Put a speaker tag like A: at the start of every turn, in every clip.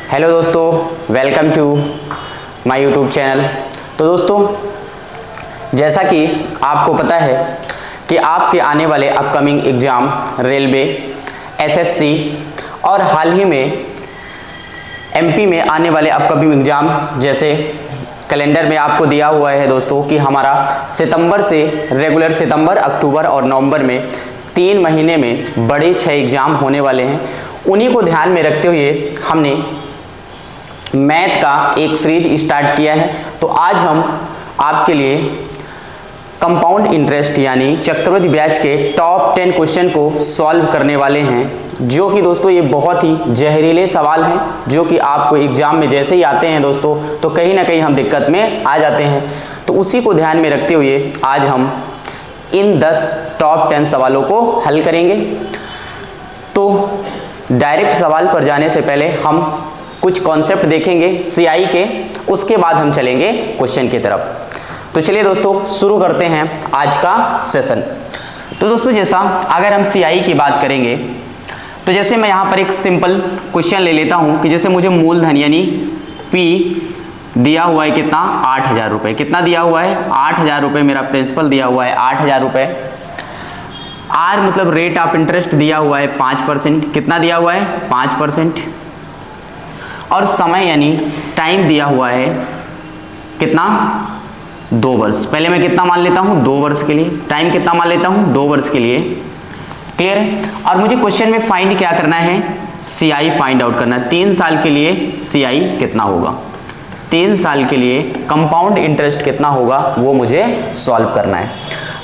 A: Hello दोस्तों, welcome to my YouTube channel. तो दोस्तों, जैसा कि आपको पता है कि आपके आने वाले अपकमिंग एग्ज़ाम रेलवे, एसएससी और हाल ही में एमपी में आने वाले अपकमिंग एग्ज़ाम जैसे कैलेंडर में आपको दिया हुआ है दोस्तों कि हमारा सितंबर से रेगुलर सितंबर, अक्टूबर और नवंबर में 3 महीने में बड़े 6 एग्ज़ाम होने वाले हैं। उन्हीं को ध्यान में रखते हुए हमने मैथ का एक सीरीज स्टार्ट किया है। तो आज हम आपके लिए कंपाउंड इंटरेस्ट यानी चक्रवृद्धि ब्याज के टॉप 10 क्वेश्चन को सॉल्व करने वाले हैं, जो कि दोस्तों ये बहुत ही जहरीले सवाल हैं, जो कि आपको एग्जाम में जैसे ही आते हैं दोस्तों तो कहीं ना कहीं हम दिक्कत में आ जाते हैं। तो उसी को ध्यान में रखते हुए आज हम इन 10 टॉप 10 सवालों को हल करेंगे। तो डायरेक्ट सवाल पर जाने से पहले हम कुछ कॉन्सेप्ट देखेंगे सीआई के, उसके बाद हम चलेंगे क्वेश्चन की तरफ। तो चलिए दोस्तों शुरू करते हैं आज का सेशन। तो दोस्तों, जैसा अगर हम सीआई की बात करेंगे तो जैसे मैं यहाँ पर एक सिंपल क्वेश्चन ले लेता हूँ कि जैसे मुझे मूलधन यानी पी दिया हुआ है कितना, 8,000 रुपये। कितना दिया हुआ है? 8,000 रुपये मेरा प्रिंसिपल दिया हुआ है, 8,000 रुपये। आर मतलब रेट ऑफ इंटरेस्ट दिया हुआ है 5%। कितना दिया हुआ है? 5%। और समय यानी टाइम दिया हुआ है कितना? 2 वर्ष। पहले मैं कितना मान लेता हूँ? 2 वर्ष के लिए। टाइम कितना मान लेता हूँ? 2 वर्ष के लिए। क्लियर है? और मुझे क्वेश्चन में फाइंड क्या करना है? सीआई फाइंड आउट करना है। 3 साल के लिए सीआई कितना होगा, 3 साल के लिए कंपाउंड इंटरेस्ट कितना होगा, वो मुझे सॉल्व करना है।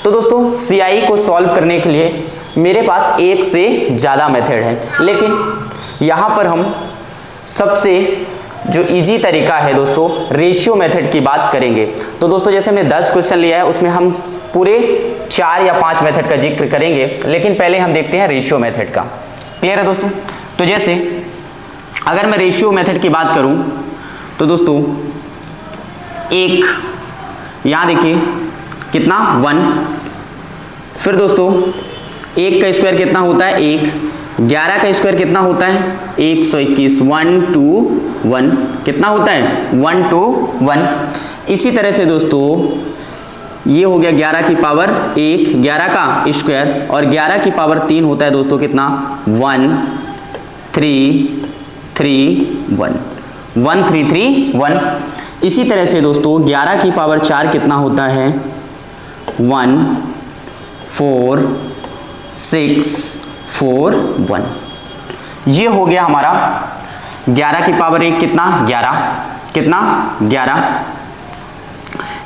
A: तो दोस्तों, सीआई को सॉल्व करने के लिए मेरे पास एक से ज़्यादा मेथड है, लेकिन यहाँ पर हम सबसे जो इजी तरीका है दोस्तों, रेशियो मेथड की बात करेंगे। तो दोस्तों, जैसे हमने 10 क्वेश्चन लिया है, उसमें हम पूरे 4 या 5 मेथड का जिक्र करेंगे, लेकिन पहले हम देखते हैं रेशियो मेथड का। क्लियर है दोस्तों? तो जैसे अगर मैं रेशियो मेथड की बात करूं तो दोस्तों, एक यहां देखिए कितना 1, फिर दोस्तों 1 का स्क्वायर कितना होता है? 1। 11 का स्क्वायर कितना होता है? 121। 1 to 1 कितना होता है? 1 to 1। इसी तरह से दोस्तों ये हो गया 11 की पावर 1, 11 का स्क्वायर, और 11 की पावर 3 होता है दोस्तों कितना? 1 3 3 1 1 3 3 1। इसी तरह से दोस्तों 11 की पावर 4 कितना होता है? 1 4 6 4 1। ये हो गया हमारा 11 की पावर 1 कितना? 11। कितना? 11।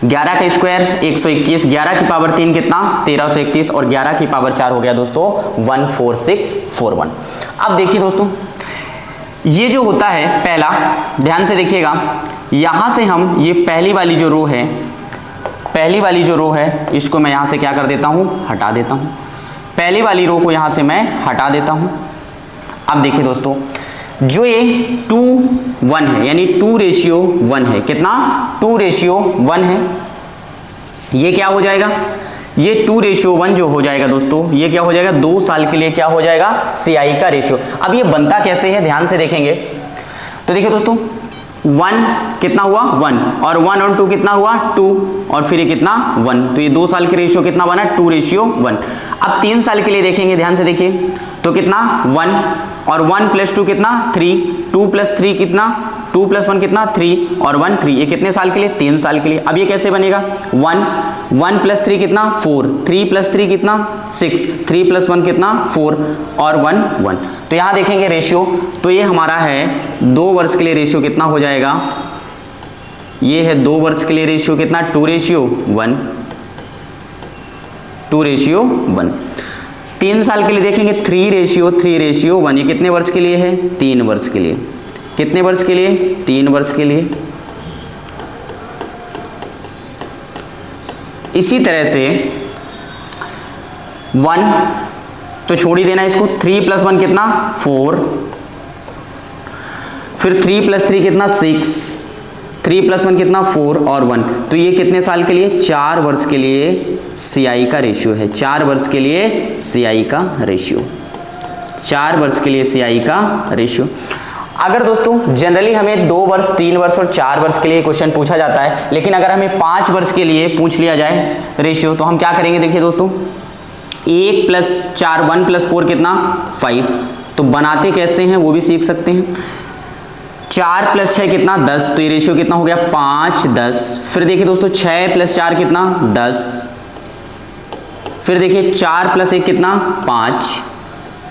A: 11 का स्क्वायर 121, 11 की पावर 3 कितना? 1331, और 11 की पावर 4 हो गया दोस्तों 14641। अब देखिए दोस्तों, ये जो होता है पहला, ध्यान से देखिएगा, यहां से हम ये पहली वाली जो रो है, पहली वाली जो रो है, इसको मैं यहां से क्या कर देता हूं? हटा देता हूं। पहली वाली रो को यहां से मैं हटा देता हूं। अब देखिए दोस्तों, जो ये 2:1 है यानी 2:1 है। कितना? 2:1 है। ये क्या हो जाएगा? ये 2:1 जो हो जाएगा दोस्तों, ये क्या हो जाएगा? 2 साल के लिए क्या हो जाएगा? सीआई का रेशियो। अब ये बनता कैसे है, ध्यान से देखेंगे तो देखिए दोस्तों, 1 कितना हुआ? 1, और 1 और 2 कितना हुआ? 2, और फिर ये कितना? 1। तो ये 2 साल के रेशियो कितना बना? 2:1। अब 3 साल के लिए देखेंगे, ध्यान से देखिए, तो कितना? 1, और 1 + 2 कितना? 3, 2 + 3 कितना? 2 + 1 कितना? 3, और 1 3। ये कितने साल के लिए? 3 साल के लिए। अब ये कैसे बनेगा? 1 + 3 कितना? 4, 3 + 3 कितना? 6, 3 + 1 कितना? 4, और 1 1। तो यहां देखेंगे रेशियो, तो ये हमारा है 2 वर्ष के लिए रेशियो कितना हो जाएगा? ये है 2 वर्ष के लिए रेशियो कितना? 2:1। 2:1। 3 साल के लिए देखेंगे 3:1। ये कितने वर्ष के लिए है? 3 वर्ष के लिए। कितने वर्ष के लिए? 3 वर्ष के लिए। इसी तरह से 1 तो छोड़ ही देना इसको। 3 + 1 कितना? 4, फिर 3 + 3 कितना? 6, 3 + 1 कितना? 4, और 1। तो ये कितने साल के लिए? 4 वर्ष के लिए सीआई का रेशियो है। 4 वर्ष के लिए सीआई का रेशियो। 4 वर्ष के लिए सीआई का रेशियो। अगर दोस्तों जनरली हमें 2 वर्ष 3 वर्ष और 4 वर्ष के लिए क्वेश्चन पूछा जाता है, लेकिन अगर हमें 5 वर्ष के लिए पूछ लिया जाए रेशियो, तो हम क्या करेंगे? देखिए दोस्तों, 1 + 4 1 + 4 कितना 5। तो बनाते कैसे हैं वो भी सीख सकते हैं। 4 + 6 कितना 10, तो ये रेशियो कितना हो गया 5 10। फिर देखिए दोस्तों 6 + 4 कितना 10। फिर देखिए 4 + 1 कितना 5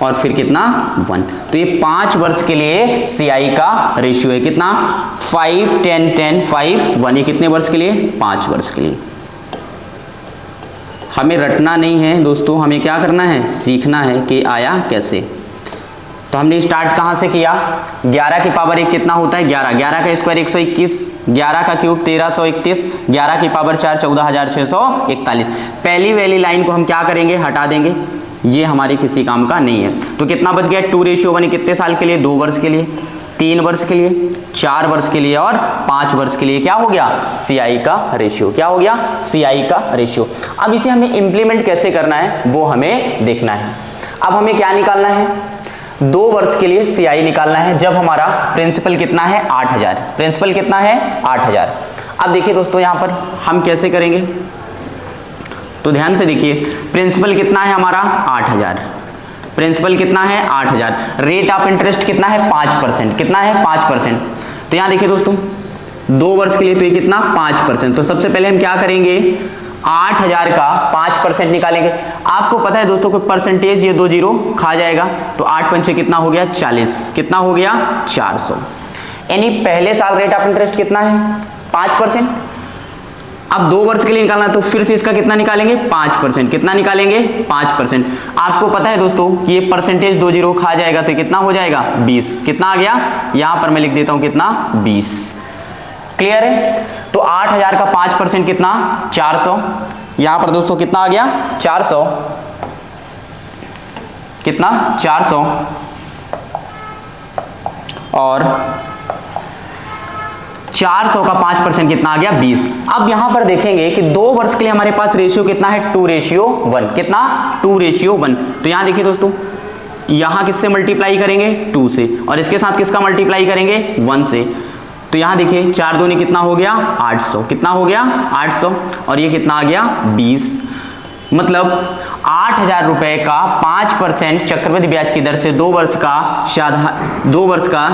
A: और फिर कितना 1। तो ये 5 वर्ष के लिए CI का रेशियो है कितना 5 10 10 5 1। ये कितने वर्ष के लिए? 5 वर्ष के लिए। हमें रटना नहीं है दोस्तों, हमें क्या करना है? सीखना है कि आया कैसे। तो हमने स्टार्ट कहाँ से किया? 11 की पावर 1 कितना होता है 11, 11 का स्क्वायर 121, 11 का क्यूब 1331, 11 की पावर 4 14,641। पहली वाली लाइन को हम क्या करेंगे? हटा देंगे, ये हमारे किसी काम का नहीं है। तो कितना बच गया? 2:1 कितने साल के लिए? 2 वर्ष के लिए, 3 वर्ष के लिए, 4 वर्ष के लिए और 5 वर्ष के लिए। क्या हो गया? CI का रेशियो। क्या हो गया? CI का रेशियो। अब इसे हमें इंप्लीमेंट कैसे करना है वो हमें देखना है। अब हमें क्या निकालना है? 2 वर्ष के लिए CI निकालना है, जब हमारा प्रिंसिपल कितना है 8000। प्रिंसिपल कितना है 8000। अब देखिए दोस्तों यहाँ पर हम कैसे करेंगे, तो ध्यान से देखिए, प्रिंसिपल कितना है हमारा 8000। प्रिंसिपल कितना है 8000। रेट ऑफ इंटरेस्ट कितना है 5%। कितना है 5%। तो यहाँ देखिए दोस्तों 2 वर्ष के लिए तो ये कितना 5%। तो सबसे पहले हम क्या करेंगे? 8000 का 5% निकालेंगे। आपको पता है दोस्तों कोई परसेंटेज ये 2 जीरो खा जाएगा, तो 8 पंचे कितना हो गया 40। कितना हो गया 400। यानी पहले साल रेट ऑफ इंटरेस्ट कितना है 5%। अब 2 वर्ष के लिए निकालना, तो फिर से इसका कितना निकालेंगे 5%। कितना निकालेंगे 5%। आपको पता है दोस्तों कि ये परसेंटेज 2 जीरो खा जाएगा, तो कितना हो जाएगा 20। कितना आ गया? यहां पर मैं लिख देता हूं कितना 20। क्लियर है? तो 8000 का 5% कितना 400। यहां पर दोस्तों कितना आ गया 400। कितना 400 और 400 का 5% कितना आ गया 20। अब यहां पर देखेंगे कि 2 वर्ष के लिए हमारे पास रेशियो कितना है 2:1। कितना 2:1। तो यहां देखिए दोस्तों, यहां किससे मल्टीप्लाई करेंगे 2 से, और इसके साथ किसका मल्टीप्लाई करेंगे 1 से। तो यहां देखिए 4 दूनी कितना हो गया 800। कितना हो गया 800 और ये कितना आ गया 20। मतलब 8000 रुपए का 5% चक्रवृद्धि ब्याज की दर से 2 वर्ष का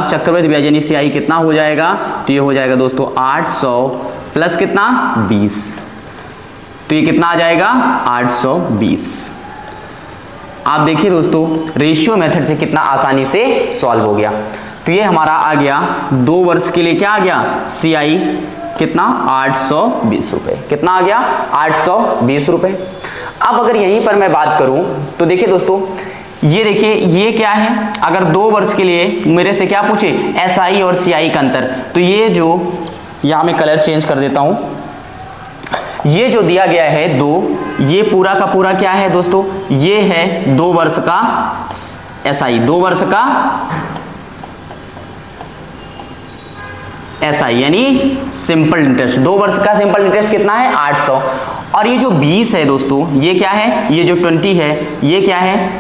A: चक्रवृद्धि ब्याज यानी CI कितना हो जाएगा? तो ये हो जाएगा दोस्तों 800 प्लस कितना 20। तो ये कितना आ जाएगा 820। आप देखिए दोस्तों रेशियो मेथड से कितना आसानी से सॉल्व हो गया। तो ये हमारा आ गया 2 वर्ष के लिए क्या आ गया CI कितना 820 रुपए। कितना आ गया 820 रुपए। अब अगर यहीं पर मैं बात करूं तो देखिए दोस्तों, ये देखिए ये क्या है, अगर 2 वर्ष के लिए मेरे से क्या पूछे SI और CI का अंतर, तो ये जो यहां मैं कलर चेंज कर देता हूं, ये जो दिया गया है 2, ये पूरा का पूरा क्या है दोस्तों, ये है 2 वर्ष का SI, 2 वर्ष का SI यानी सिंपल इंटरेस्ट। 2 वर्ष का सिंपल इंटरेस्ट कितना है 800। और ये जो 20 है दोस्तों, ये क्या है, ये जो 20 है ये क्या है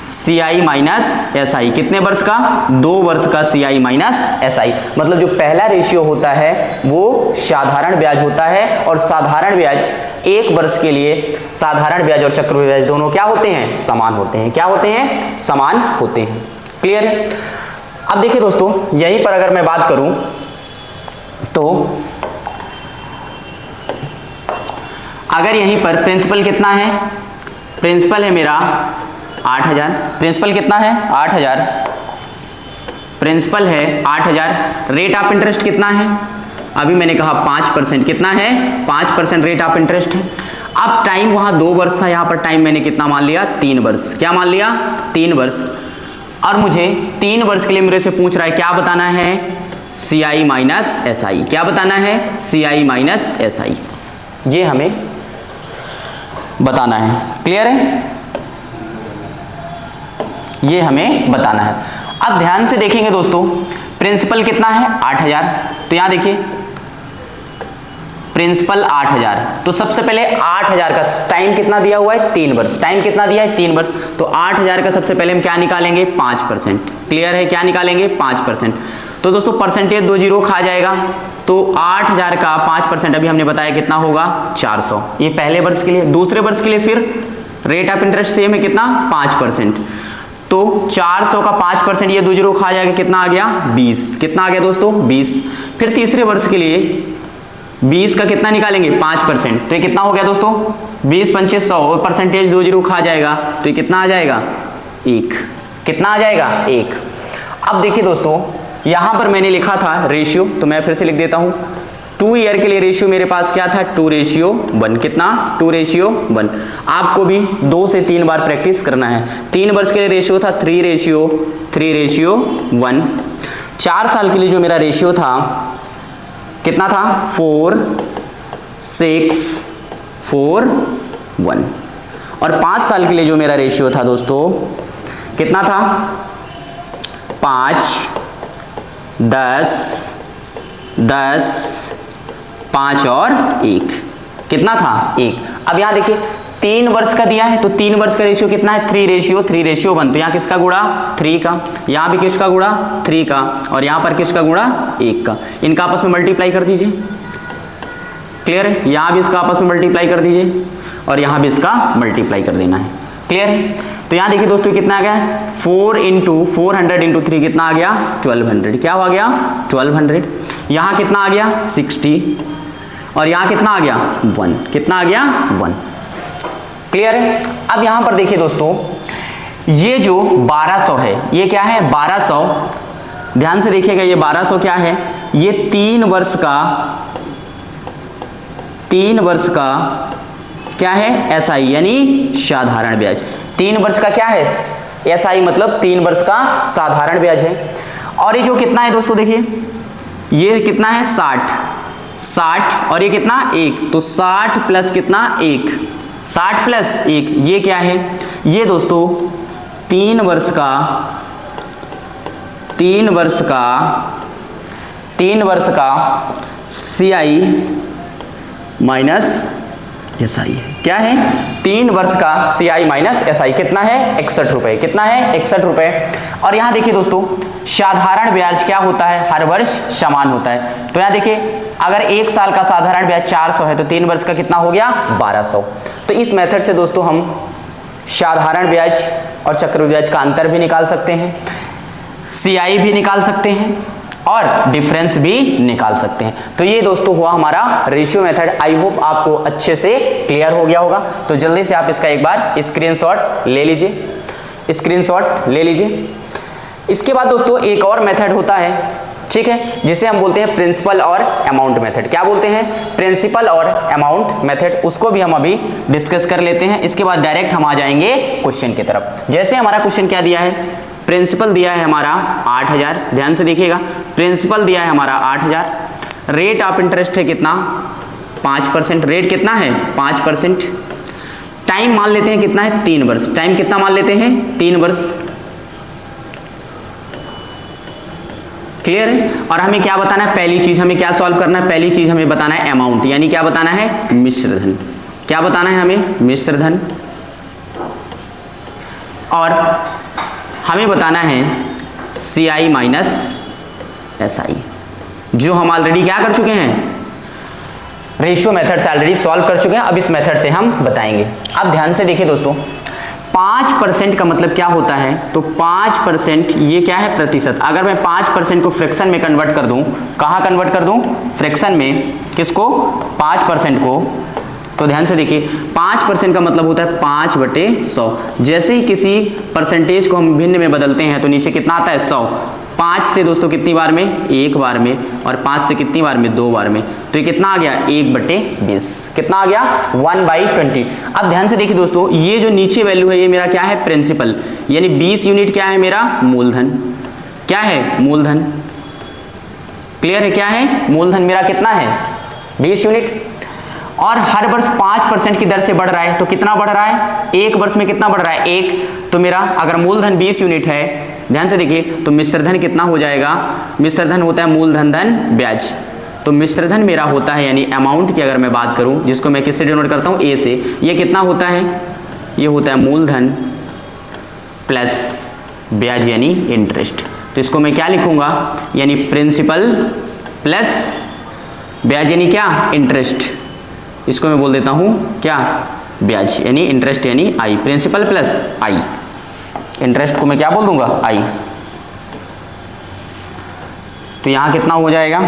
A: CI माइनस SI। कितने वर्ष का 2 वर्ष का CI माइनस SI। मतलब जो पहला रेशियो होता है वो साधारण ब्याज होता है, और साधारण ब्याज 1 वर्ष के लिए साधारण ब्याज और चक्रवृद्धि ब्याज दोनों क्या होते हैं समान होते हैं। क्या होते हैं समान होते हैं। क्लियर है? अब देखिए दोस्तों यहीं पर अगर मैं बात करूं तो अगर यहीं पर प्रिंसिपल कितना है, प्रिंसिपल है मेरा 8000। प्रिंसिपल कितना है 8000। प्रिंसिपल है 8000। रेट ऑफ इंटरेस्ट कितना है, अभी मैंने कहा 5%। कितना है 5% रेट ऑफ इंटरेस्ट है। अब टाइम वहां 2 वर्ष था, यहां पर टाइम मैंने कितना मान लिया 3 वर्ष। क्या मान लिया 3 वर्ष। और मुझे 3 वर्ष के लिए मेरे से पूछ रहा है क्या बताना है CI माइनस SI। क्या बताना है CI माइनस SI, ये हमें बताना है। क्लियर है? ये हमें बताना है। अब ध्यान से देखेंगे दोस्तों, प्रिंसिपल कितना है 8000। तो यहां देखिए प्रिंसिपल 8000, तो सबसे पहले 8000 का टाइम कितना दिया हुआ है 3 वर्ष, टाइम कितना दिया है 3 वर्ष, तो 8000 का सबसे पहले हम क्या निकालेंगे 5%, क्लियर है, क्या निकालेंगे 5%। तो दोस्तों परसेंटेज 2 जीरो खा जाएगा, तो 8000 का 5% अभी हमने बताया कितना होगा 400, ये पहले वर्ष के लिए। दूसरे वर्ष के लिए फिर रेट ऑफ इंटरेस्ट सेम है कितना 5%, तो 400 का 5% ये 2 जीरो खा जाएगा, कितना आ गया 20, कितना आ गया दोस्तों 20। फिर तीसरे वर्ष के लिए 20 का कितना निकालेंगे 5%, तो ये कितना हो गया दोस्तों 20 पंचे 100, और परसेंटेज 2 जीरो खा जाएगा, तो ये कितना आ जाएगा 1, कितना आ जाएगा 1। अब देखिए दोस्तों यहां पर मैंने लिखा था रेशियो, तो मैं फिर से लिख देता हूं। 2 ईयर के लिए रेशियो मेरे पास क्या था 2:1, कितना 2:1। आपको भी 2 से 3 बार प्रैक्टिस करना है। 3 वर्ष के लिए रेशियो था 3:1। 4 साल के लिए जो मेरा रेशियो था कितना था 4:6:4:1, और 5 साल के लिए जो मेरा रेशियो था दोस्तों कितना था 5:10:10:5 और 1, कितना था 1। अब यहां देखिए 3 वर्ष का दिया है, तो 3 वर्ष का रेशियो कितना है 3:3:1, तो यहाँ किसका गुणा 3 का, यहाँ भी किसका गुणा 3 का, और यहाँ पर किसका गुणा 1 का। इनका आपस में मल्टीप्लाई कर दीजिए, क्लियर है, यहाँ भी इसका आपस में मल्टीप्लाई कर दीजिए, और यहाँ भी इसका मल्टीप्लाई कर देना है, क्लियर है। तो यहाँ देखिए दोस्तों कितना आ गया 4 × 400 × 3 कितना आ गया 1200, क्या हो गया 1200। यहाँ कितना आ गया 60, और यहाँ कितना आ गया 1, कितना आ गया 1, क्लियर है। अब यहां पर देखिए दोस्तों ये जो 1200 है ये क्या है 1200, ध्यान से देखिएगा, ये 1200 क्या है, ये 3 वर्ष का क्या है SI यानी साधारण ब्याज। 3 वर्ष का क्या है SI मतलब 3 वर्ष का साधारण ब्याज है। और ये जो कितना है दोस्तों देखिए ये कितना है 60, और ये कितना 1, तो 60 प्लस कितना 1, 60 प्लस 1 ये क्या है, ये दोस्तों 3 वर्ष का CI माइनस SI, क्या है 3 वर्ष का CI माइनस SI, कितना है 61 रुपए, कितना है 61 रुपए। और यहाँ देखिए दोस्तों साधारण ब्याज क्या होता है हर वर्ष समान होता है, तो यहाँ देखिए अगर 1 साल का साधारण ब्याज 400 है तो 3 वर्ष का कितना हो गया 1200। तो इस मेथड से दोस्तों हम साधारण ब्याज और चक्रवृद्धि ब्याज का अंतर भी निकाल सकते हैं, CI भी निकाल सकते हैं, और डिफरेंस भी निकाल सकते हैं। तो ये दोस्तों हुआ हमारा रेशियो मेथड। आई होप आपको अच्छे से क्लियर हो गया होगा। तो जल्दी से आप इसका एक बार स्क्रीनशॉट ले लीजिए, इसके बाद दोस्तों एक और मेथड होता है, ठीक है, जिसे हम बोलते हैं प्रिंसिपल और अमाउंट मेथड। क्या बोलते हैं प्रिंसिपल और अमाउंट मेथड, उसको भी हम अभी डिस्कस कर लेते हैं। इसके बाद डायरेक्ट हम आ जाएंगे क्वेश्चन की तरफ। जैसे हमारा क्वेश्चन क्या दिया है, प्रिंसिपल दिया है हमारा 8000, ध्यान से देखिएगा, प्रिंसिपल दिया है हमारा 8000, रेट ऑफ इंटरेस्ट है कितना 5%, रेट कितना है 5%, टाइम मान लेते हैं कितना है 3 वर्ष, टाइम कितना मान लेते हैं 3 वर्ष, क्लियर है। और हमें क्या बताना है, पहली चीज हमें क्या सॉल्व करना है, पहली चीज हमें बताना है अमाउंट, यानी क्या बताना है मिश्र धन, क्या बताना है हमें मिश्र धन, और हमें बताना है CI माइनस SI, जो हम ऑलरेडी क्या कर चुके हैं रेशियो मेथड से ऑलरेडी सॉल्व कर चुके हैं। अब इस मेथड से हम बताएंगे। अब ध्यान से देखिए दोस्तों 5% का मतलब क्या होता है, तो 5% ये क्या है प्रतिशत। अगर मैं 5% को फ्रैक्शन में कन्वर्ट कर दूं, कहाँ कन्वर्ट कर दूं फ्रैक्शन में, किसको 5% को, तो ध्यान से देखिए 5% का मतलब होता है 5/100। जैसे ही किसी परसेंटेज को हम भिन्न में बदलते हैं तो नीचे कितना आता है 100। 5 से दोस्तों कितनी बार में, 1 बार में, और 5 से कितनी बार में, 2 बार में, तो ये कितना आ गया 1/20, कितना आ गया 1/20। अब ध्यान से देखिए दोस्तों ये जो नीचे वैल्यू है ये मेरा क्या है प्रिंसिपल, यानी 20 यूनिट क्या है मेरा मूलधन, क्या है मूलधन, क्लियर है, क्या है मूलधन मेरा कितना है 20 यूनिट, और हर वर्ष 5% की दर से बढ़ रहा है, तो कितना बढ़ रहा है, 1 वर्ष में कितना बढ़ रहा है 1, तो मेरा अगर मूलधन 20 यूनिट है, ध्यान से देखिए, तो मिश्रधन कितना हो जाएगा, मिश्रधन होता है मूलधन धन ब्याज, तो मिश्रधन मेरा होता है, यानी अमाउंट की अगर मैं बात करूं, जिसको मैं किससे डिनोट करता हूं, ए से, ये कितना होता है, ये होता है मूलधन प्लस ब्याज यानी इंटरेस्ट। तो इसको मैं क्या लिखूंगा, यानी प्रिंसिपल प्लस ब्याज यानी क्या, इंटरेस्ट। इसको मैं बोल देता हूं क्या, ब्याज यानी इंटरेस्ट यानी आई, प्रिंसिपल प्लस आई, इंटरेस्ट को मैं क्या बोल दूंगा, आई। तो यहां कितना हो जाएगा,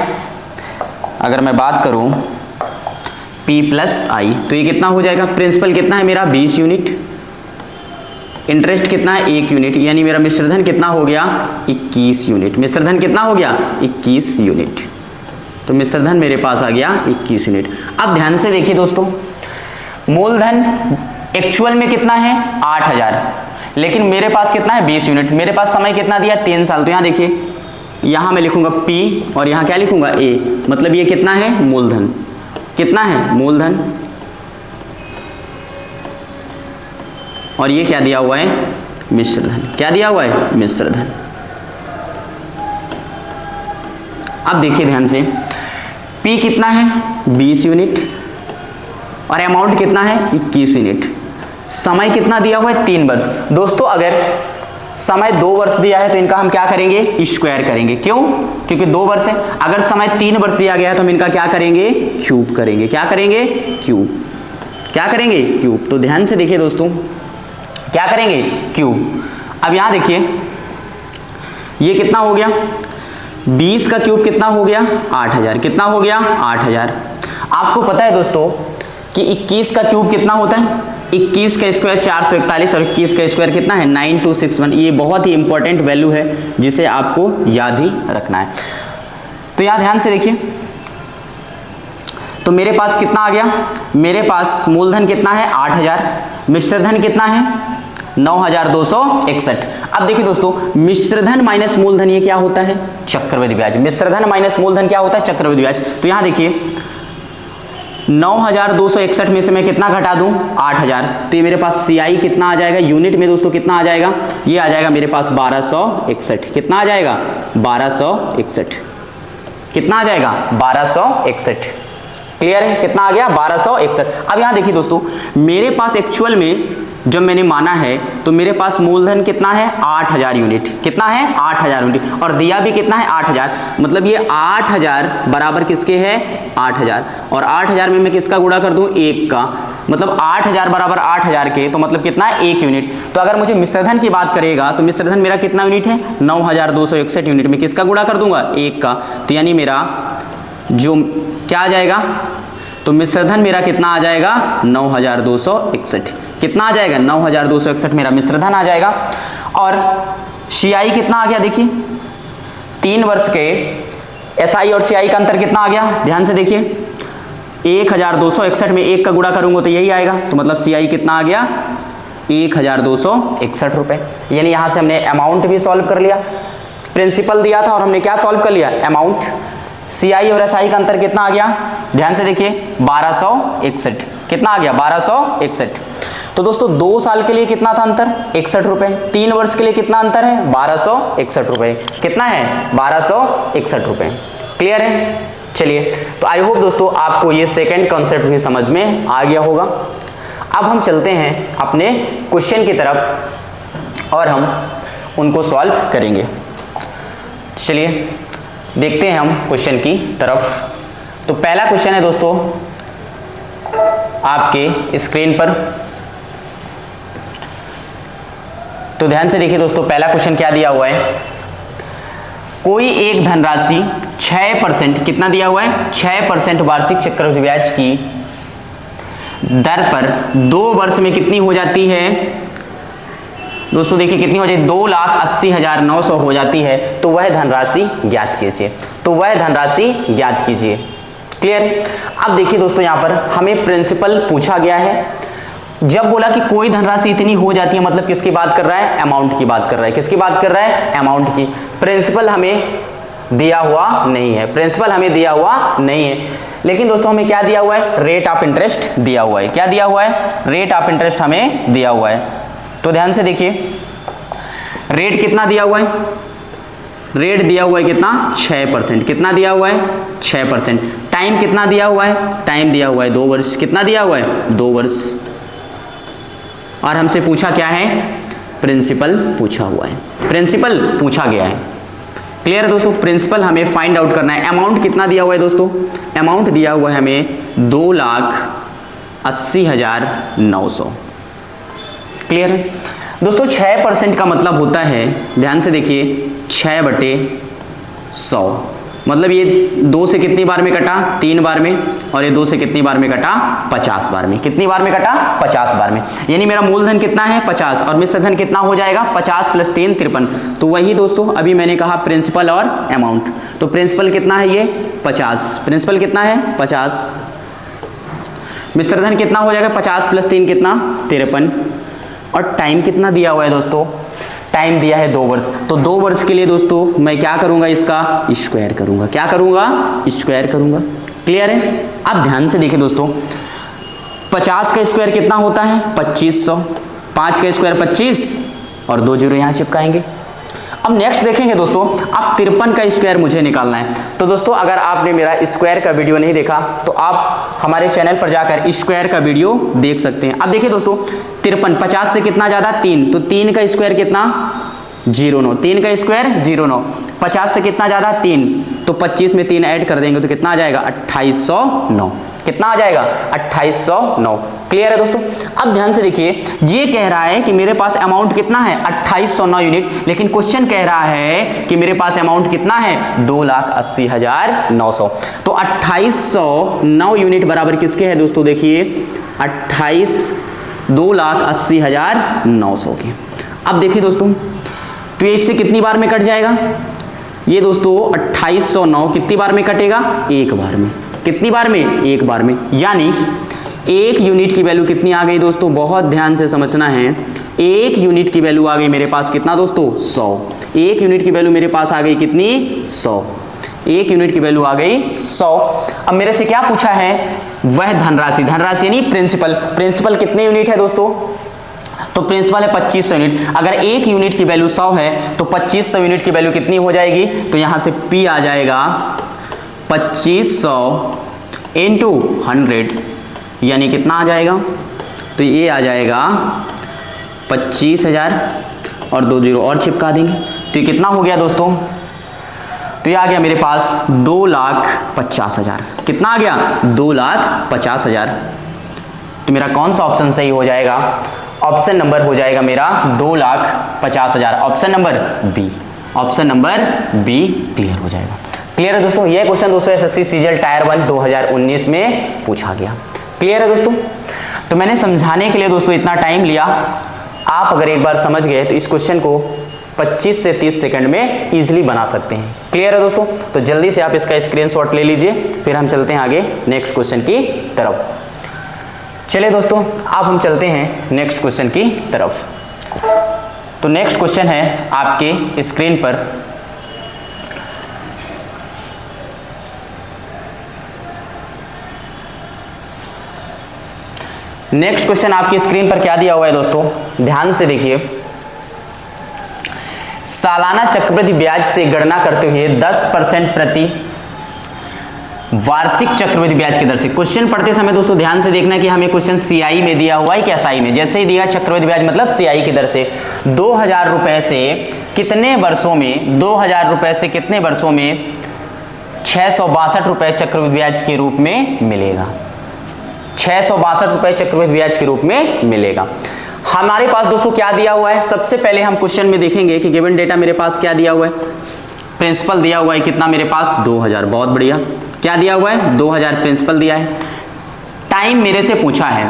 A: अगर मैं बात करूं P प्लस आई, तो ये कितना हो जाएगा, प्रिंसिपल कितना है मेरा 20 यूनिट, इंटरेस्ट कितना है 1 यूनिट, यानी मेरा मिश्रधन कितना हो गया 21 यूनिट। मिश्रधन कितना हो गया 21 यूनिट। तो मिश्रधन मेरे पास आ गया 21 यूनिट। अब ध्यान से देखिए दोस्तों, मूलधन एक्चुअल में कितना है 8000, लेकिन मेरे पास कितना है 20 यूनिट। मेरे पास समय कितना दिया 3 साल। तो यहां देखिए, यहां मैं लिखूंगा P और यहां क्या लिखूंगा A, मतलब ये कितना है मूलधन, कितना है मूलधन, और ये क्या दिया हुआ है मिश्रधन, क्या दिया हुआ है मिश्रधन। अब देखिए ध्यान से, P कितना है 20 यूनिट और अमाउंट कितना है 21 यूनिट। समय कितना दिया हुआ है 3 वर्ष। दोस्तों अगर समय 2 वर्ष दिया है तो इनका हम क्या करेंगे, स्क्वायर करेंगे। क्यों, क्योंकि 2 वर्ष है। अगर समय 3 वर्ष दिया गया है तो हम इनका क्या करेंगे, क्यूब करेंगे। क्या करेंगे, क्यूब। क्या करेंगे, क्यूब। तो ध्यान से देखिए दोस्तों, क्या करेंगे, क्यूब। अब यहां देखिए, ये कितना हो गया 20 का क्यूब कितना हो गया 8000, कितना हो गया 8000। आपको पता है दोस्तों कि 21 का क्यूब कितना होता है, 21 का स्क्वायर 441 और 21 का स्क्वायर कितना है 9261। ये बहुत ही इंपॉर्टेंट वैल्यू है जिसे आपको याद ही रखना है। तो यहां ध्यान से देखिए, तो मेरे पास कितना आ गया, मेरे पास मूलधन कितना है 8000, मिश्रधन कितना है 9261। अब देखिए दोस्तों, मिश्रधन माइनस मूलधन ये क्या होता है, चक्रवृद्धि ब्याज। मिश्रधन माइनस मूलधन क्या होता है, चक्रवृद्धि ब्याज। तो यहां देखिए 9261 में से मैं कितना घटा दूं 8000, तो ये मेरे पास CI कितना आ जाएगा, यूनिट में दोस्तों कितना आ जाएगा, ये आ जाएगा मेरे पास 1261। कितना आ जाएगा 1261, कितना आ जाएगा 1261। क्लियर है, कितना आ गया 1261। अब यहां देखिए दोस्तों, मेरे पास एक्चुअल में जब मैंने माना है तो मेरे पास मूलधन कितना है 8000 यूनिट, कितना है 8000 यूनिट, और दिया भी कितना है 8000। मतलब ये 8000 बराबर किसके है 8000, और 8000 में मैं किसका गुणा कर दूं 1 का, मतलब 8000 बराबर 8000 के, तो मतलब कितना है 1 यूनिट। तो अगर मुझे मिश्रधन की बात करेगा तो मिश्रधन मेरा कितना यूनिट है 9261 यूनिट में किसका गुणा कर दूंगा 1 का। तो यानी मेरा जो क्या आ जाएगा, तो मिश्रधन मेरा कितना आ जाएगा 9261। कितना आ जाएगा 9261 मेरा मिश्रधन आ जाएगा। और CI कितना आ गया, देखिए 3 वर्ष के SI और CI का अंतर कितना आ गया, ध्यान से देखिए 1261 में 1 का गुणा करूंगा तो यही आएगा। तो मतलब CI कितना आ गया 1261 रुपए। यानी यहां से हमने अमाउंट भी सॉल्व कर लिया, प्रिंसिपल दिया था और हमने क्या सॉल्व कर लिया अमाउंट। CI और SI का अंतर कितना आ गया, ध्यान से देखिए 1261। कितना आ गया 1261। तो दोस्तों 2 साल के लिए कितना था अंतर 61 रुपए, 3 वर्ष के लिए कितना अंतर है 1261 रुपए। कितना है 1261 रुपए। क्लियर है। चलिए, तो आई होप दोस्तों आपको ये सेकंड कॉन्सेप्ट भी समझ में आ गया होगा। अब हम चलते हैं अपने क्वेश्चन की तरफ और हम उनको सॉल्व करेंगे। चलिए देखते हैं हम क्वेश्चन की तरफ। तो पहला क्वेश्चन है दोस्तों आपके स्क्रीन पर, तो ध्यान से देखिए दोस्तों, पहला क्वेश्चन क्या दिया हुआ है, कोई एक धनराशि 6%, कितना दिया हुआ है 6% वार्षिक चक्रवृद्धि ब्याज की दर पर 2 वर्ष में कितनी हो जाती है दोस्तों, देखिए कितनी हो जाती है 2,80,900 हो जाती है। तो वह धनराशि ज्ञात कीजिए। तो वह धनराशि ज्ञात कीजिए। क्लियर। अब देखिए दोस्तों, यहां पर हमें प्रिंसिपल पूछा गया है। जब बोला कि कोई धनराशि इतनी हो जाती है, मतलब किसकी बात कर रहा है, अमाउंट की बात कर रहा है। किसकी बात कर रहा है, अमाउंट की। प्रिंसिपल हमें दिया हुआ नहीं है, प्रिंसिपल हमें दिया हुआ नहीं है, लेकिन दोस्तों हमें क्या दिया हुआ है, रेट ऑफ इंटरेस्ट दिया हुआ है। क्या दिया हुआ है, रेट ऑफ इंटरेस्ट हमें दिया हुआ है। तो ध्यान से देखिए, रेट कितना दिया हुआ है रेट दिया हुआ है कितना 6%, कितना दिया हुआ है 6%। टाइम कितना दिया हुआ है, टाइम दिया हुआ है 2 वर्ष, कितना दिया हुआ है 2 वर्ष। और हमसे पूछा क्या है, प्रिंसिपल पूछा हुआ है, प्रिंसिपल पूछा गया है। क्लियर है दोस्तों, प्रिंसिपल हमें फाइंड आउट करना है। अमाउंट कितना दिया हुआ है दोस्तों, अमाउंट दिया हुआ है हमें 2,80,900। क्लियर है दोस्तों, 6% का मतलब होता है, ध्यान से देखिए 6/100, मतलब ये 2 से कितनी बार में कटा 3 बार में, और ये 2 से कितनी बार में कटा 50 बार में। कितनी बार में कटा 50 बार में, यानी मेरा मूलधन कितना है 50 और मिश्र धन कितना हो जाएगा 50 + 3 53। तो वही दोस्तों अभी मैंने कहा प्रिंसिपल और अमाउंट। तो प्रिंसिपल कितना है ये 50, प्रिंसिपल कितना है 50, मिश्र धन कितना हो जाएगा 50 + 3 कितना 53, और टाइम कितना दिया हुआ है दोस्तों, टाइम दिया है 2 वर्ष। तो 2 वर्ष के लिए दोस्तों मैं क्या करूंगा, इसका स्क्वायर करूंगा, क्या करूंगा स्क्वायर करूंगा। क्लियर है, अब ध्यान से देखिए दोस्तों, 50 का स्क्वायर कितना होता है 2500, 5 का स्क्वायर 25 और 2 जीरो यहां चिपकाएंगे। अब नेक्स्ट देखेंगे दोस्तों, अब 53 का स्क्वायर मुझे निकालना है। तो दोस्तों अगर आपने मेरा स्क्वायर का वीडियो नहीं देखा तो आप हमारे चैनल पर जाकर स्क्वायर का वीडियो देख सकते हैं। अब देखिए दोस्तों 53, 50 से कितना ज्यादा 3, तो 3 का स्क्वायर कितना 09, 3 का स्क्वायर 09, 50 से कितना ज्यादा 3, तो 25 में 3 ऐड कर देंगे तो कितना आ जाएगा 2809, कितना आ जाएगा 2809। क्लियर है दोस्तों, अब ध्यान से देखिए, ये कह रहा है कि मेरे पास अमाउंट कितना है 2809 यूनिट, लेकिन क्वेश्चन कह रहा है कि मेरे पास अमाउंट कितना है 2,80,900। तो 2809 यूनिट बराबर किसके है दोस्तों, देखिए 2,80,900 के। अब देखिए दोस्तों, तो ये इससे कितनी बार में कट जाएगा, ये दोस्तों 2809 कितनी बार में कटेगा, एक बार में। कितनी बार में, एक बार में, यानी 1 यूनिट की वैल्यू कितनी आ गई दोस्तों, बहुत ध्यान से समझना है। 1 यूनिट की वैल्यू आ गई मेरे पास कितना दोस्तों 100, 1 यूनिट की वैल्यू मेरे पास आ गई कितनी 100, 1 यूनिट की वैल्यू आ गई 100। अब मेरे से क्या पूछा है, वह धनराशि, धनराशि यानी प्रिंसिपल, प्रिंसिपल कितने यूनिट है दोस्तों, तो प्रिंसिपल है 2500 यूनिट। अगर 1 यूनिट की वैल्यू 100 है तो 2500 यूनिट की वैल्यू कितनी हो जाएगी, तो यहां से P आ जाएगा 2500 इंटू 100, यानी कितना आ जाएगा, तो ये आ जाएगा 25,000 और 2 जीरो और चिपका देंगे, तो ये कितना हो गया दोस्तों, तो ये आ गया मेरे पास 2,50,000। कितना आ गया 2,50,000। तो मेरा कौन सा ऑप्शन सही हो जाएगा, ऑप्शन नंबर हो जाएगा मेरा 2,50,000, option number B, option number B clear हो जाएगा। क्लियर है दोस्तों, यह क्वेश्चन दोस्तों एसएससी सीजीएल टायर 1 2019 में पूछा गया। क्लियर है दोस्तों, तो मैंने समझाने के लिए दोस्तों इतना टाइम लिया, आप अगर एक बार समझ गए तो इस क्वेश्चन को 25 से 30 सेकंड में इजीली बना सकते हैं। क्लियर है दोस्तों, तो जल्दी से आप इसका स्क्रीनशॉट ले लीजिए, फिर हम चलते हैं आगे नेक्स्ट क्वेश्चन की तरफ। चलिए दोस्तों, अब हम चलते हैं नेक्स्ट क्वेश्चन की तरफ। तो नेक्स्ट क्वेश्चन है आपके स्क्रीन पर, नेक्स्ट क्वेश्चन आपकी स्क्रीन पर क्या दिया हुआ है दोस्तों, ध्यान से देखिए। सालाना चक्रवृद्धि ब्याज से गणना करते हुए 10% प्रति वार्षिक चक्रवृद्धि ब्याज की दर से। क्वेश्चन पढ़ते समय दोस्तों ध्यान से देखना कि हमें क्वेश्चन सीआई में दिया हुआ है कि एसआई में। जैसे ही दिया चक्रवृद्धि ब्याज मतलब सीआई की दर से 2000 रुपए से कितने वर्षों में, 2000 रुपए से कितने वर्षों में 662 रुपए चक्रवृद्धि ब्याज के रूप में मिलेगा, 662 रुपए चक्रवृद्धि ब्याज के रूप में मिलेगा। हमारे पास दोस्तों क्या दिया हुआ है, सबसे पहले हम क्वेश्चन में देखेंगे कि गिवन डेटा मेरे पास क्या दिया हुआ है, प्रिंसिपल दिया हुआ है कितना मेरे पास 2000, बहुत बढ़िया। क्या दिया हुआ है 2000 प्रिंसिपल दिया है। टाइम मेरे से पूछा है,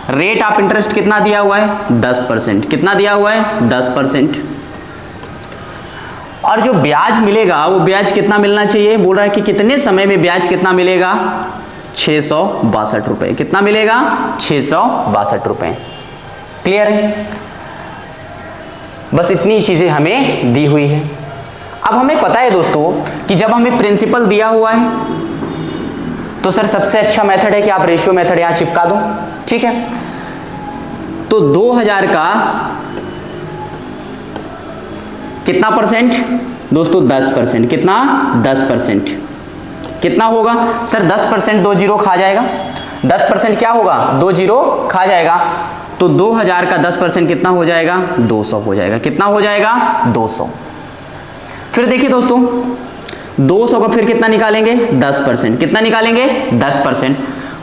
A: रेट ऑफ इंटरेस्ट कितना दिया हुआ है 10%, कितना दिया हुआ है 10%। और जो ब्याज मिलेगा वो ब्याज कितना मिलना चाहिए, बोल रहा है कि कितने समय में ब्याज कितना मिलेगा 662 रुपए, कितना मिलेगा 662 रुपए। क्लियर है, बस इतनी चीजें हमें दी हुई है। अब हमें पता है दोस्तों कि जब हमें प्रिंसिपल दिया हुआ है तो सर सबसे अच्छा मेथड है कि आप रेशियो मेथड यहां चिपका दो, ठीक है। तो 2000 का कितना परसेंट दोस्तों 10%। कितना? 10%। कितना होगा सर? 10% 2 जीरो खा जाएगा। 10% क्या होगा? 2 जीरो खा जाएगा। तो 2000 का 10% कितना हो जाएगा? 200 हो जाएगा। कितना हो जाएगा? 200। फिर देखिए दोस्तों 200 का फिर कितना निकालेंगे? 10%। कितना निकालेंगे? 10%।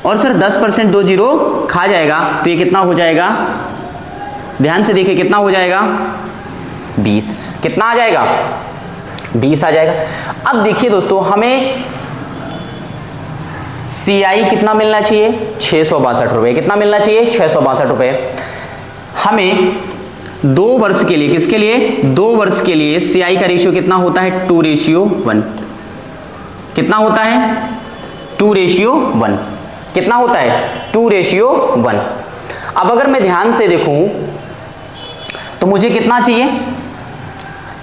A: और सर 10% 2 जीरो खा जाएगा तो ये कितना हो जाएगा? ध्यान से देखिए कितना हो जाएगा? 20। कितना आ जाएगा? 20 आ जाएगा। अब देखिए दोस्तों हमें CI कितना मिलना चाहिए? 662 रुपए। कितना मिलना चाहिए? 662 रुपए। हमें 2 वर्ष के लिए, किसके लिए? 2 वर्ष के लिए CI का रेशियो कितना होता है? 2:1। कितना होता है? 2:1। कितना होता है? 2:1। अब अगर मैं ध्यान से देखूं तो मुझे कितना चाहिए?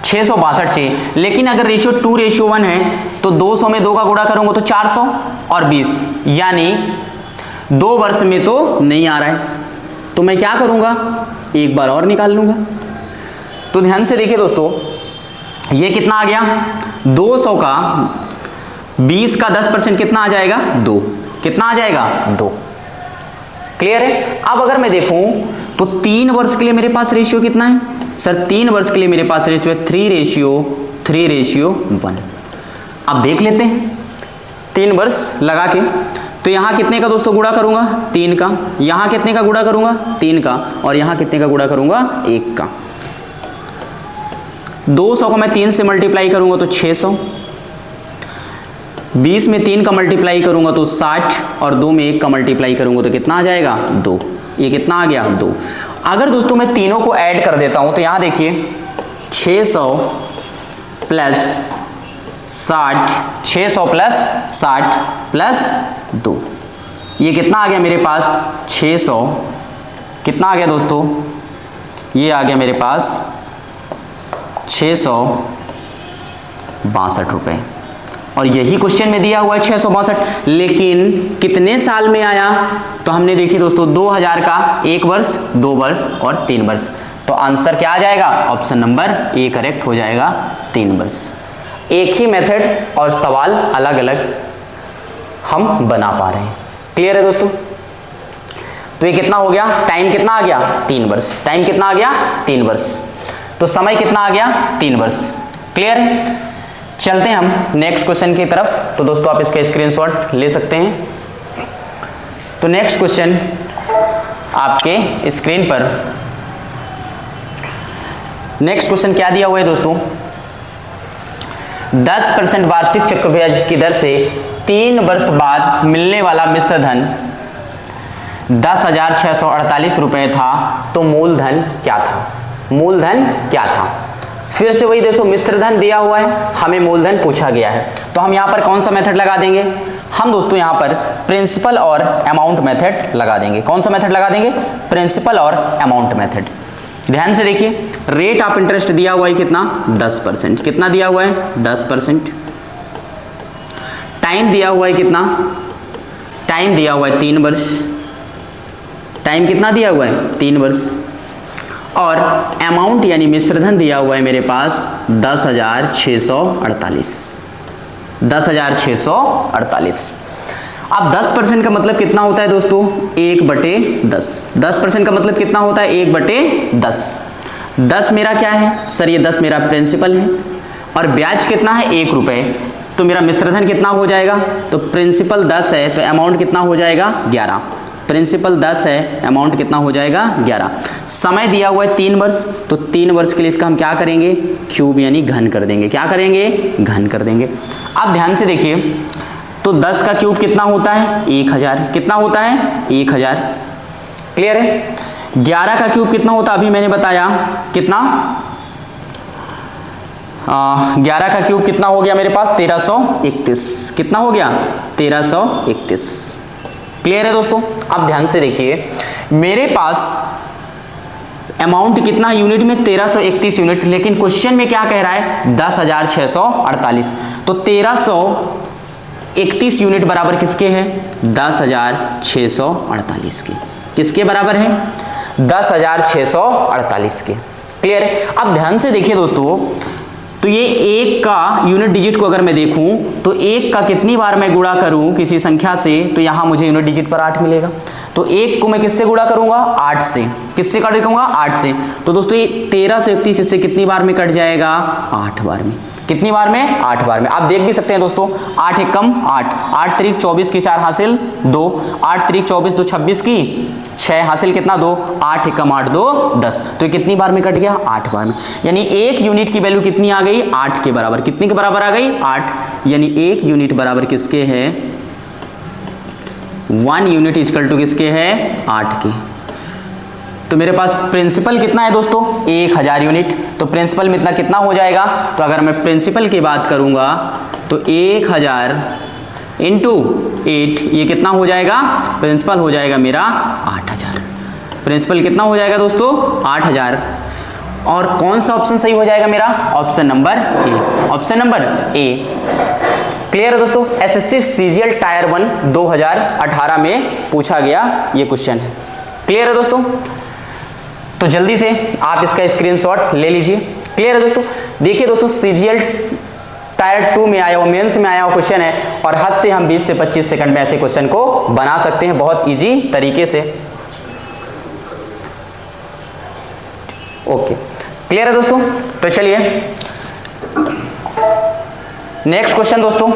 A: 662 चाहिए। लेकिन अगर रेशियो 2:1 है तो 200 में 2 का गुणा करूंगा तो 400 और 20, यानी 2 वर्ष में तो नहीं आ रहा है। तो मैं क्या करूंगा? एक बार और निकाल लूंगा। तो ध्यान से देखिए दोस्तों ये कितना आ गया? 200 का 20 का 10% कितना आ जाएगा? 2। कितना आ जाएगा? 2। क्लियर है? अब अगर मैं देखूं तो 3 वर्ष के लिए मेरे पास रेशियो कितना है? सर 3 वर्ष के लिए मेरे पास रेशियो है 3:1। अब देख लेते हैं 3 वर्ष लगा के। तो यहां कितने का दोस्तों गुणा करूंगा? 3 का। यहां कितने का गुणा करूंगा? 3 का। और यहां कितने का गुणा करूंगा? 1 का। 200 को मैं 3 से मल्टीप्लाई करूंगा तो 600। 20 में 3 का मल्टीप्लाई करूंगा तो 60 और 2 में 1 का मल्टीप्लाई करूंगा तो कितना आ जाएगा? 2। ये कितना आ गया? 2। अगर दोस्तों मैं तीनों को ऐड कर देता हूं तो यहां देखिए 600 प्लस 60, 600 प्लस 60 प्लस 2, ये कितना आ गया मेरे पास? 600। कितना आ गया दोस्तों? ये आ गया मेरे पास 662 रुपए। और यही क्वेश्चन में दिया हुआ है 662। लेकिन कितने साल में आया? तो हमने देखिए दोस्तों 2000 का 1 वर्ष, 2 वर्ष और 3 वर्ष। तो आंसर क्या आ जाएगा? ऑप्शन नंबर ए करेक्ट हो जाएगा, 3 वर्ष। एक ही मेथड और सवाल अलग अलग हम बना पा रहे हैं। क्लियर है दोस्तों? तो ये कितना हो गया? टाइम कितना आ गया? 3 वर्ष। टाइम कितना आ गया? 3 वर्ष। तो समय कितना आ गया? 3 वर्ष। क्लियर है? चलते हैं हम नेक्स्ट क्वेश्चन की तरफ। तो दोस्तों आप इसका स्क्रीनशॉट ले सकते हैं। तो नेक्स्ट क्वेश्चन आपके स्क्रीन पर, नेक्स्ट क्वेश्चन क्या दिया हुआ है दोस्तों? 10% वार्षिक चक्रवृद्धि की दर से 3 वर्ष बाद मिलने वाला मिश्र धन 10,648 रुपए था, तो मूलधन क्या था? मूलधन क्या था? फिर से वही देखो मिश्र धन दिया हुआ है, हमें मूलधन पूछा गया है। तो हम यहां पर कौन सा मेथड लगा देंगे? हम दोस्तों यहां पर प्रिंसिपल और अमाउंट मेथड लगा देंगे। कौन सा मेथड लगा देंगे? प्रिंसिपल और अमाउंट मेथड। ध्यान से देखिए रेट ऑफ इंटरेस्ट दिया हुआ है कितना? 10%। कितना दिया हुआ है? 10%। टाइम दिया हुआ है कितना? टाइम दिया हुआ है 3 वर्ष। टाइम कितना दिया हुआ है? 3 वर्ष। और अमाउंट यानी मिश्रधन दिया हुआ है मेरे पास 10,648। 10,648। अब 10% का मतलब कितना होता है दोस्तों? 1/10। 10% का मतलब कितना होता है? 1/10। 10 मेरा क्या है सर? ये 10 मेरा प्रिंसिपल है और ब्याज कितना है? 1 रुपए। तो मेरा मिश्रधन कितना हो जाएगा? तो प्रिंसिपल 10 है तो अमाउंट कितना हो जाएगा? 11। प्रिंसिपल 10 है, अमाउंट कितना हो जाएगा? 11। समय दिया हुआ है 3 वर्ष, तो 3 वर्ष के लिए इसका हम क्या करेंगे? क्यूब यानी घन कर देंगे। क्या करेंगे? घन कर देंगे। अब ध्यान से देखिए तो 10 का क्यूब कितना होता है? 1000। कितना होता है? 1000। क्लियर है? 11 का क्यूब कितना होता है? अभी मैंने बताया कितना? 11 का क्यूब कितना हो गया मेरे पास? 1331। कितना हो गया? 1331। क्लियर है दोस्तों? अब ध्यान से देखिए मेरे पास अमाउंट कितना यूनिट में? 1331 यूनिट, लेकिन क्वेश्चन में क्या कह रहा है? 10,648। तो 1331 यूनिट बराबर किसके है? 10,648 के। किसके बराबर है? 10,648 के। क्लियर है? अब ध्यान से देखिए दोस्तों तो ये 1 का यूनिट डिजिट को अगर मैं देखूं तो 1 का कितनी बार मैं गुणा करूं किसी संख्या से, तो यहां मुझे यूनिट डिजिट पर 8 मिलेगा। तो 1 को मैं किससे गुणा करूंगा? 8 से। किससे कट करूंगा? 8 से। तो दोस्तों ये 13 से 31 इससे कितनी बार में कट जाएगा? 8 बार में। कितनी बार में? 8 बार में। आप देख भी सकते हैं दोस्तों, 8 एक कम 8, 8 त्रिक 24 की 4 हासिल 2, 8 त्रिक 24 2 26 की 6 हासिल कितना? 2, 8 एक कम 8 2 10। तो ये कितनी बार में कट गया? 8 बार में। यानी 1 यूनिट की वैल्यू कितनी आ गई? 8 के बराबर। कितने के बराबर आ गई? 8। यानी 1 यूनिट बराबर किसके है? 1 यूनिट इक्वल टू किसके है? 8 के। तो मेरे पास प्रिंसिपल कितना है दोस्तों? 1000 यूनिट। तो प्रिंसिपल में इतना कितना हो जाएगा? तो अगर मैं प्रिंसिपल की बात करूंगा तो 1000 इंटू 8, ये कितना हो जाएगा? प्रिंसिपल हो जाएगा मेरा 8000। प्रिंसिपल कितना हो जाएगा दोस्तों? 8000। और कौन सा ऑप्शन सही हो जाएगा मेरा? Option number A. Option number A. Clear है दोस्तों? एसएससी सीजीएल टायर 1 2018 में पूछा गया ये क्वेश्चन है। क्लियर है दोस्तों? तो जल्दी से आप इसका स्क्रीनशॉट ले लीजिए। क्लियर है दोस्तों? देखिए दोस्तों, सीजीएल टायर 2 में आया हुआ, मेंस में आया हुआ क्वेश्चन है और हद से हम 20 से 25 सेकंड में ऐसे क्वेश्चन को बना सकते हैं बहुत इजी तरीके से। ओके, क्लियर है दोस्तों? तो चलिए नेक्स्ट क्वेश्चन दोस्तों।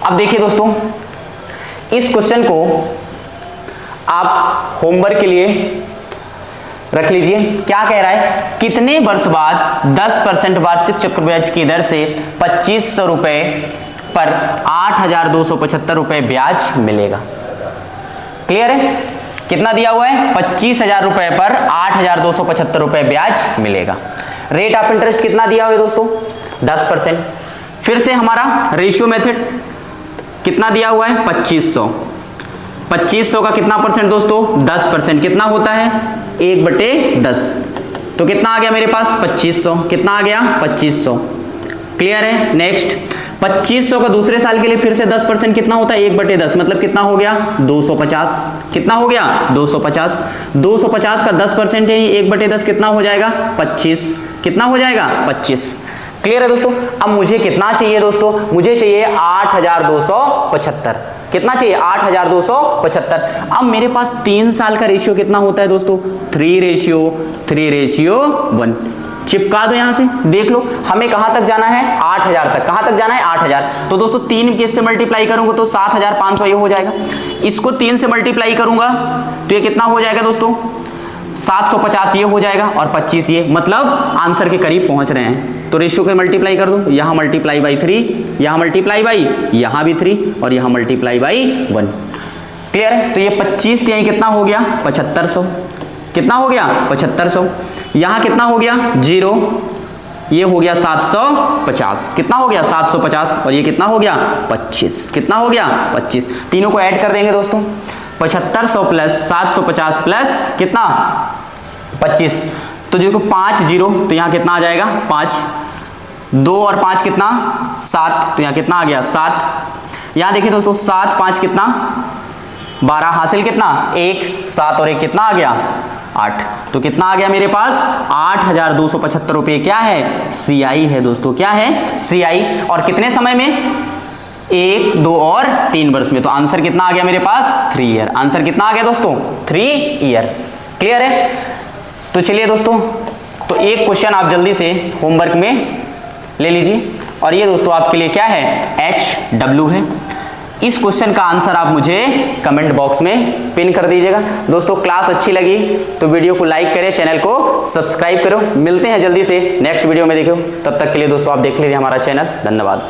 A: अब देखिए दोस्तों, इस क्वेश्चन को आप होमवर्क के लिए रख लीजिए। क्या कह रहा है? कितने वर्ष बाद 10% वार्षिक चक्रब्याज की दर से 2500 रुपए पर 8275 रुपए ब्याज मिलेगा? क्लियर है? कितना दिया हुआ है? 25,000 रुपए पर 8275 रुपए ब्याज मिलेगा। रेट ऑफ इंटरेस्ट कितना दिया हुआ है दोस्तों? 10%। फिर से हमारा रेशियो मेथड कितना दिया हुआ है? 2500। 2500 का कितना परसेंट दोस्तों? 10%। कितना होता है? 1/10। तो कितना आ गया मेरे पास? 2500। कितना आ गया? 2500। क्लियर है? नेक्स्ट, 2500 का दूसरे साल के लिए फिर से 10% कितना होता है? 1/10, मतलब कितना हो गया? 250। कितना हो गया? 250। 250 का 10% है 1/10, कितना हो जाएगा? 25। कितना हो जाएगा? 25। क्लियर है दोस्तों? अब मुझे कितना चाहिए दोस्तों? मुझे चाहिए 8275। कितना चाहिए? 8275। अब मेरे पास 3 साल का रेशियो कितना होता है दोस्तों? 3:1। चिपका दो यहां से, देख लो हमें कहां तक जाना है? 8000 तक। कहां तक जाना है? 8000। तो दोस्तों 3 के से मल्टीप्लाई करूंगा तो 7500 ये हो जाएगा। इसको 3 से मल्टीप्लाई करूंगा तो ये कितना हो जाएगा दोस्तों? 750 ये हो जाएगा और 25 ये, मतलब आंसर के करीब पहुंच रहे हैं। तो रेशियो को मल्टीप्लाई कर दो, यहां मल्टीप्लाई बाई 3, यहां मल्टीप्लाई बाई, यहां भी 3 और यहां मल्टीप्लाई बाई 1। क्लियर है? तो ये 25 यहीं कितना हो गया? 7500। कितना हो गया? 7500। यहां कितना हो गया? 0, ये हो गया 750। कितना हो गया? 750 और ये कितना हो गया? 25। कितना हो गया? 25। तीनों को ऐड कर देंगे दोस्तों, 7500 प्लस 750 प्लस कितना? 25। तो जो 5 0, तो यहाँ कितना आ जाएगा? 5। 2 और 5 कितना? 7। तो यहाँ कितना आ गया? 7। यहाँ देखिए दोस्तों, 7 5 कितना? 12 हासिल कितना? 1। 7 और 1 कितना आ गया? 8। तो कितना आ गया मेरे पास? 8275 रुपये क्या है? सीआई है दोस्तों। क्या है? सीआई। और कितने समय में? 1 2 और 3 वर्ष में। तो आंसर कितना आ गया मेरे पास? 3 ईयर। आंसर कितना आ गया दोस्तों? 3 ईयर। क्लियर है? तो चलिए दोस्तों, तो एक क्वेश्चन आप जल्दी से होमवर्क में ले लीजिए और ये दोस्तों आपके लिए क्या है? HW है। इस क्वेश्चन का आंसर आप मुझे कमेंट बॉक्स में पिन कर दीजिएगा। दोस्तों क्लास अच्छी लगी तो वीडियो को लाइक करें, चैनल को सब्सक्राइब करो। मिलते हैं जल्दी से नेक्स्ट वीडियो में, देखो तब तक के लिए दोस्तों आप देख लीजिए हमारा चैनल। धन्यवाद।